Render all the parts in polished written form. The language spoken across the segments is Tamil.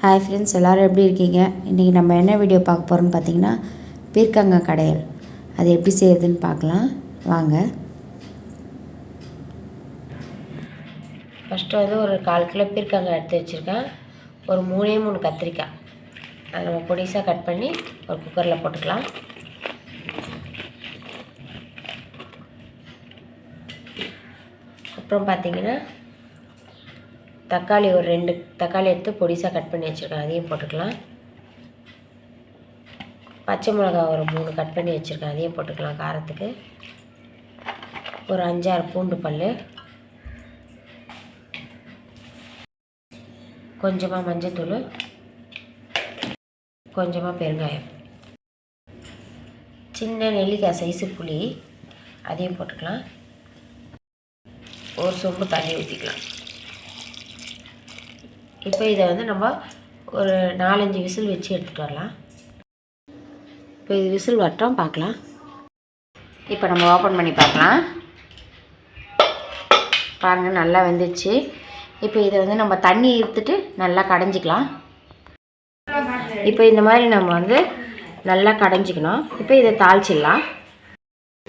ஹாய் ஃப்ரெண்ட்ஸ், எல்லோரும் எப்படி இருக்கீங்க? இன்றைக்கி நம்ம என்ன வீடியோ பார்க்க போகிறோம்னு பார்த்தீங்கன்னா பீர்க்கங்காய் கடையல். அது எப்படி செய்யுதுன்னு பார்க்கலாம் வாங்க. ஃபஸ்ட்டு வந்து ஒரு 1/4 கிலோ பீர்க்கங்காய் எடுத்து வச்சுருக்கேன். ஒரு 3 கத்திரிக்காய் அதை நம்ம பொடிசாக கட் பண்ணி ஒரு குக்கரில் போட்டுக்கலாம். அப்புறம் பார்த்திங்கன்னா தக்காளி ஒரு 2 தக்காளி எடுத்து பொடிசாக கட் பண்ணி வச்சுருக்கேன், அதையும் போட்டுக்கலாம். பச்சை மிளகா ஒரு 3 கட் பண்ணி வச்சுருக்கேன், அதையும் போட்டுக்கலாம் காரத்துக்கு. ஒரு 5-6 பூண்டு பல், கொஞ்சமாக மஞ்சத்தூள், கொஞ்சமாக பெருங்காயம், சின்ன நெல்லிக்காய் சைஸு புளி, அதையும் போட்டுக்கலாம். ஒரு சொம்பு தண்ணி ஊற்றிக்கலாம். இப்போ இதை வந்து நம்ம ஒரு 4-5 விசில் வச்சு எடுத்துகிட்டு வரலாம். இப்போ இது விசில் வரட்டும், பார்க்கலாம். இப்போ நம்ம ஓப்பன் பண்ணி பார்க்கலாம். பாருங்கள், நல்லா வெந்துச்சு. இப்போ இதை வந்து நம்ம தண்ணி எடுத்துட்டு நல்லா கடைஞ்சிக்கலாம். இப்போ இந்த மாதிரி நம்ம வந்து நல்லா கடைஞ்சிக்கணும். இப்போ இதை தாளிச்சிடலாம்.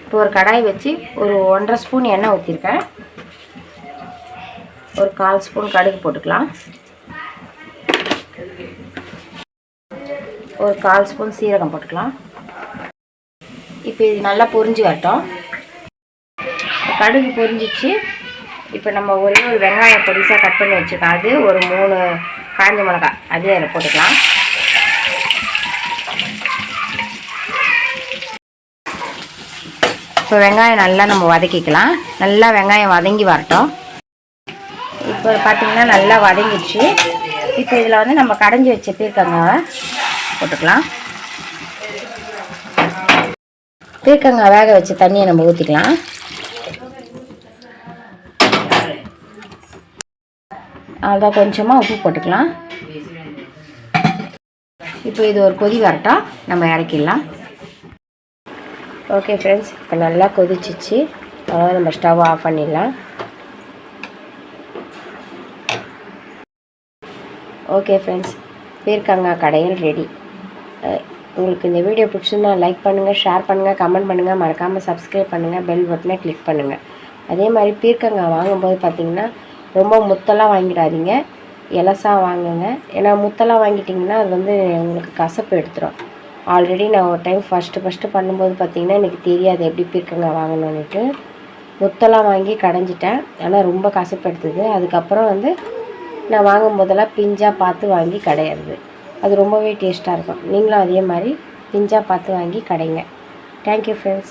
இப்போ ஒரு கடாய் வச்சு ஒரு 1.5 ஸ்பூன் எண்ணெய் ஊற்றிருக்கேன். ஒரு 1/4 ஸ்பூன் கடுகு போட்டுக்கலாம். ஒரு 1/4 ஸ்பூன் சீரகம் போட்டுக்கலாம். இப்போ இது நல்லா பொரிஞ்சு வரட்டும். கடுகு பொரிஞ்சிச்சு. இப்போ நம்ம ஒரே ஒரு வெங்காயம் பொடிசாக கட் பண்ணி வச்சுருக்கோம், அது ஒரு 3 காஞ்ச மிளகாய், அதையும் அதில் போட்டுக்கலாம். இப்போ வெங்காயம் நல்லா நம்ம வதக்கிக்கலாம். நல்லா வெங்காயம் வதங்கி வரட்டும். இப்போ பார்த்திங்கன்னா நல்லா வதங்கிடுச்சு. இப்போ இதில் வந்து நம்ம கடைஞ்சி வச்ச பீர்க்கங்காவை போட்டுக்கலாம். பீர்க்கங்காய் வேக வச்ச தண்ணியை நம்ம ஊற்றிக்கலாம். அதான் கொஞ்சமாக உப்பு போட்டுக்கலாம். இப்போ இது ஒரு கொதி வரட்டும், நம்ம இறக்கிடலாம். ஓகே ஃப்ரெண்ட்ஸ், இப்போ நல்லா கொதிச்சிச்சு. அதாவது நம்ம ஸ்டவ் ஆஃப் பண்ணிடலாம். ஓகே ஃப்ரெண்ட்ஸ், பீர்க்கங்காய் கடையல் ரெடி. உங்களுக்கு இந்த வீடியோ பிடிச்சிருந்தா லைக் பண்ணுங்கள், ஷேர் பண்ணுங்கள், கமெண்ட் பண்ணுங்கள், மறக்காமல் சப்ஸ்கிரைப் பண்ணுங்கள், பெல் பட்டனை கிளிக் பண்ணுங்கள். அதே மாதிரி பீர்க்கங்காய் வாங்கும்போது பார்த்திங்கன்னா ரொம்ப முத்தெல்லாம் வாங்கிடாதீங்க, எலசாக வாங்குங்க. ஏன்னா முத்தெல்லாம் வாங்கிட்டிங்கன்னா அது வந்து உங்களுக்கு கசப்பு எடுத்துரும். ஆல்ரெடி நான் ஒரு டைம் ஃபஸ்ட்டு பண்ணும்போது பார்த்திங்கன்னா எனக்கு தெரியாது எப்படி பீர்க்கங்காய் வாங்கணுன்னுட்டு. முத்தெல்லாம் வாங்கி கடைஞ்சிட்டேன், ஆனால் ரொம்ப கசப்பு எடுத்தது. அதுக்கப்புறம் வந்து நான் வாங்கும் போதெல்லாம் பிஞ்சாக பார்த்து வாங்கி கடையிறது, அது ரொம்பவே டேஸ்ட்டாக இருக்கும். நீங்களும் அதே மாதிரி பிஞ்சாக பார்த்து வாங்கி கடைங்க. Thank you friends.